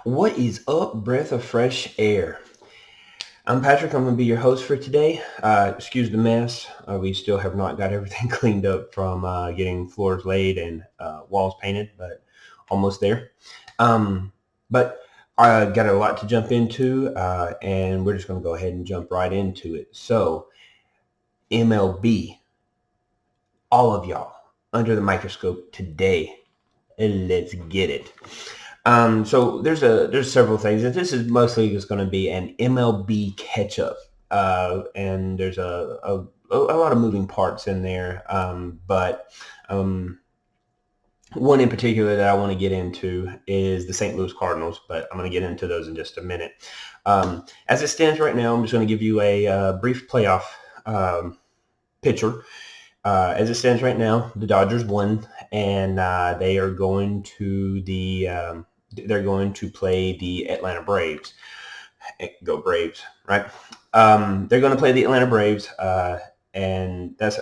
What is up, breath of fresh air? I'm Patrick. I'm going to be your host for today. Excuse the mess. We still have not got everything cleaned up from getting floors laid and walls painted, but almost there. But I got a lot to jump into, and we're just going to go ahead and jump right into it. So, MLB, all of y'all under the microscope today. Let's get it. So there's several things. And this is mostly just going to be an MLB catch up, and there's a lot of moving parts in there. But one in particular that I want to get into is the St. Louis Cardinals. But I'm going to get into those in just a minute. As it stands right now, I'm just going to give you a brief playoff picture. As it stands right now, the Dodgers won, and they are going to they're going to play the Atlanta Braves. Go Braves, right? They're going to play the Atlanta Braves, and that's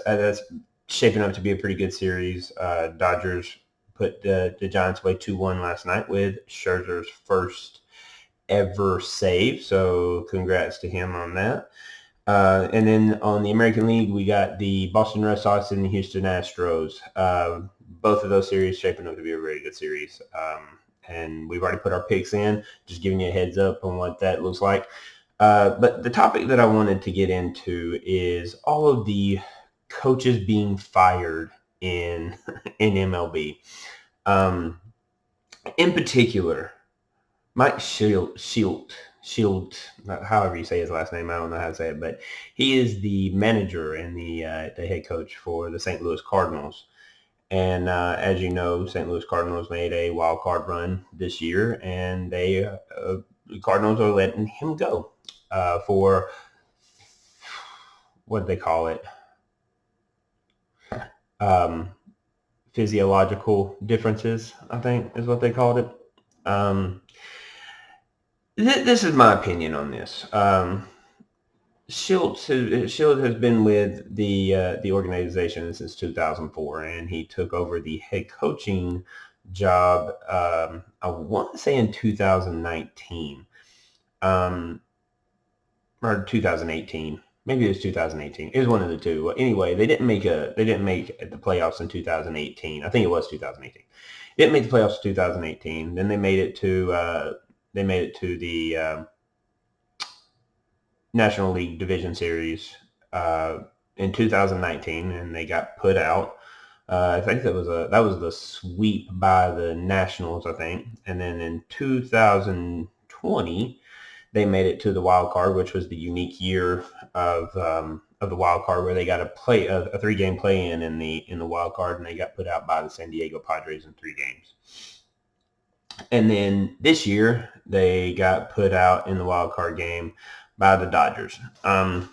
shaping up to be a pretty good series. Dodgers put the Giants away 2-1 last night with Scherzer's first ever save, so congrats to him on that. And then on the American League, we got the Boston Red Sox and the Houston Astros. Both of those series shaping up to be a very good series. And we've already put our picks in, just giving you a heads up on what that looks like. But the topic that I wanted to get into is all of the coaches being fired in MLB. In particular, Mike Shield, however you say his last name, I don't know how to say it, but he is the manager and the head coach for the St. Louis Cardinals. And as you know, St. Louis Cardinals made a wild card run this year, and the Cardinals are letting him go for what do they call it? Physiological differences, I think, is what they called it. This is my opinion on this. Shields has been with the organization since 2004, and he took over the head coaching job. I want to say in 2019, or 2018. Maybe it was 2018. It was one of the two. Anyway, they didn't make the playoffs in 2018. I think it was 2018. Didn't make the playoffs in 2018. Then they made it to the National League Division Series in 2019, and they got put out. I think that was the sweep by the Nationals, I think. And then in 2020, they made it to the wild card, which was the unique year of the wild card, where they got a 3-game play-in in the wild card, and they got put out by the San Diego Padres in 3 games. And then this year, they got put out in the wild card game by the Dodgers. And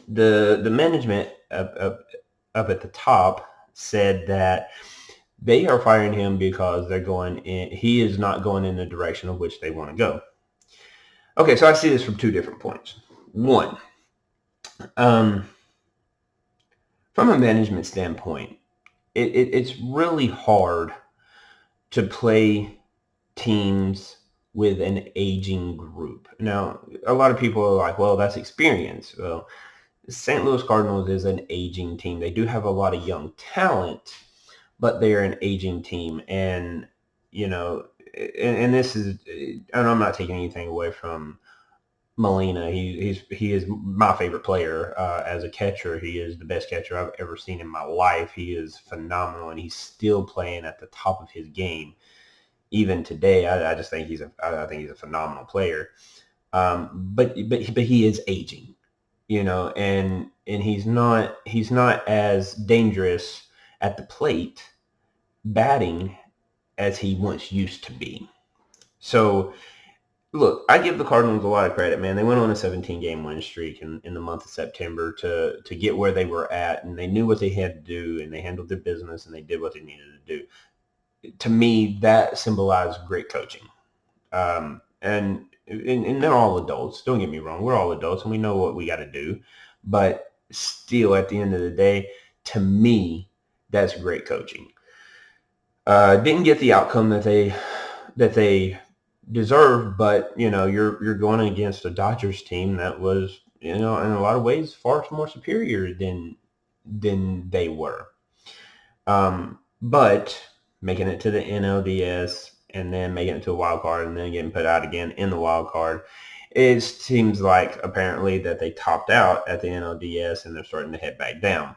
the management up at the top said that they are firing him because he is not going in the direction of which they want to go. Okay, so I see this from 2 different points. One, from a management standpoint, it's really hard to play teams with an aging group. Now, a lot of people are like, well, that's experience. Well, St. Louis Cardinals is an aging team. They do have a lot of young talent, but they're an aging team. And, and this is, and I'm not taking anything away from Molina. He is my favorite player as a catcher. He is the best catcher I've ever seen in my life. He is phenomenal, and he's still playing at the top of his game. Even today, I just think he's a phenomenal player. But he is aging, and he's not as dangerous at the plate batting as he once used to be. So, look, I give the Cardinals a lot of credit, man. They went on a 17-game win streak in the month of September to get where they were at, and they knew what they had to do, and they handled their business, and they did what they needed to do. To me, that symbolized great coaching. And they're all adults. Don't get me wrong. We're all adults, and we know what we got to do. But still, at the end of the day, to me, that's great coaching. Didn't get the outcome that they that they deserve, but you're going against a Dodgers team that was, in a lot of ways far more superior than they were. But making it to the NLDS and then making it to a wild card and then getting put out again in the wild card, it seems like apparently that they topped out at the NLDS and they're starting to head back down.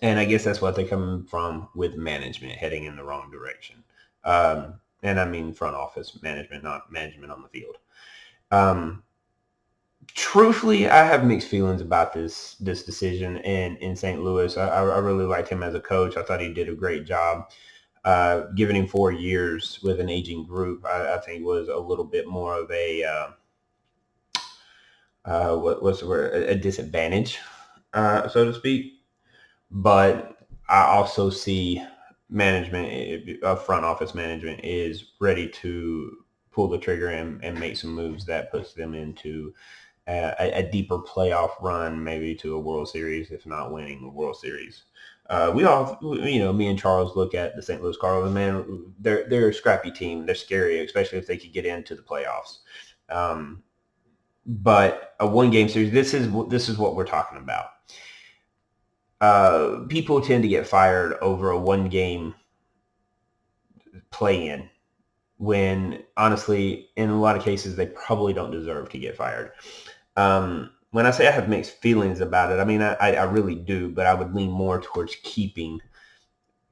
And I guess that's what they're coming from with management heading in the wrong direction. And I mean front office management, not management on the field. Truthfully, I have mixed feelings about this decision in St. Louis. I really liked him as a coach. I thought he did a great job. Giving him 4 years with an aging group, I think was a little bit more of a what's the word? A disadvantage, so to speak. But I also see management, front office management, is ready to pull the trigger and make some moves that puts them into a deeper playoff run, maybe to a World Series, if not winning a World Series. We all, me and Charles look at the St. Louis Cardinals, man, they're a scrappy team. They're scary, especially if they could get into the playoffs. But a one-game series, this is what we're talking about. People tend to get fired over a one-game play-in when, honestly, in a lot of cases, they probably don't deserve to get fired. When I say I have mixed feelings about it, I mean, I really do, but I would lean more towards keeping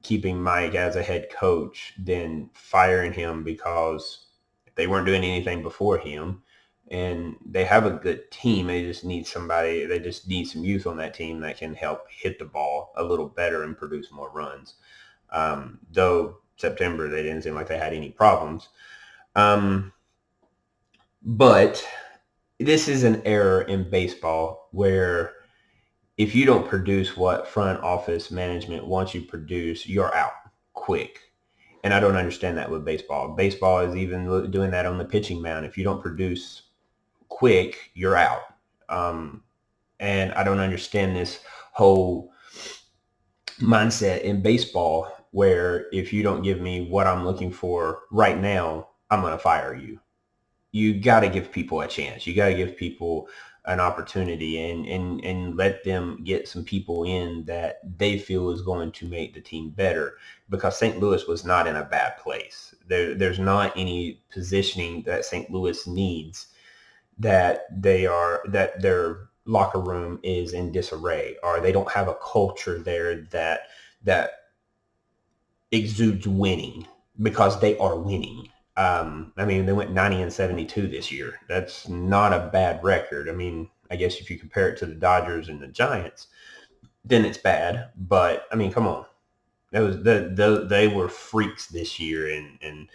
Mike as a head coach than firing him, because they weren't doing anything before him. And they have a good team. They just need somebody. They just need some youth on that team that can help hit the ball a little better and produce more runs. Though September, they didn't seem like they had any problems. But this is an era in baseball where if you don't produce what front office management wants you to produce, you're out quick. And I don't understand that with baseball. Baseball is even doing that on the pitching mound. If you don't produce quick, you're out. And I don't understand this whole mindset in baseball where if you don't give me what I'm looking for right now, I'm going to fire you. You got to give people a chance. You got to give people an opportunity and let them get some people in that they feel is going to make the team better, because St. Louis was not in a bad place. There's not any positioning that St. Louis needs that their locker room is in disarray, or they don't have a culture there that exudes winning, because they are winning. I mean, they went 90-72 this year. That's not a bad record. I mean, I guess if you compare it to the Dodgers and the Giants, then it's bad. But I mean, come on, they were freaks this year, and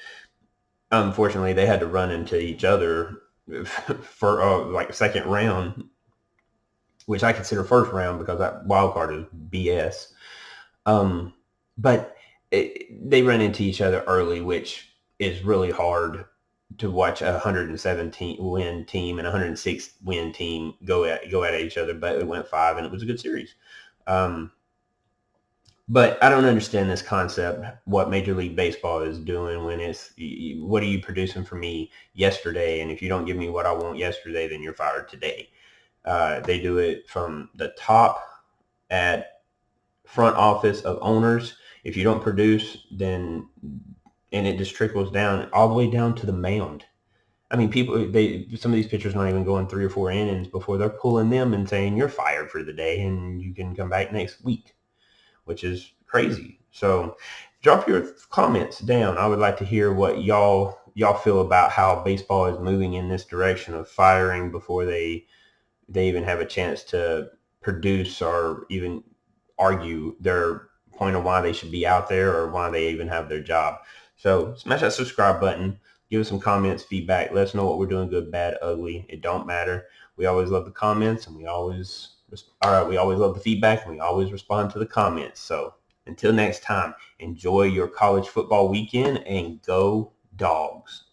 unfortunately, they had to run into each other for like second round, which I consider first round because that wild card is BS. But they run into each other early, which is really hard to watch a 117 win team and a 106 win team go at each other. But it went 5, and it was a good series. But I don't understand this concept, what Major League Baseball is doing when it's, what are you producing for me yesterday? And if you don't give me what I want yesterday, then you're fired today. They do it from the top at front office of owners. If you don't produce, then, and it just trickles down all the way down to the mound. I mean, some of these pitchers not even going 3 or 4 innings before they're pulling them and saying you're fired for the day and you can come back next week, which is crazy. So drop your comments down. I would like to hear what y'all feel about how baseball is moving in this direction of firing before they even have a chance to produce or even argue their point of why they should be out there or why they even have their job. So smash that subscribe button. Give us some comments, feedback. Let us know what we're doing, good, bad, ugly. It don't matter. We always love the comments, and we always love the feedback, and we always respond to the comments. So until next time, enjoy your college football weekend and go Dogs.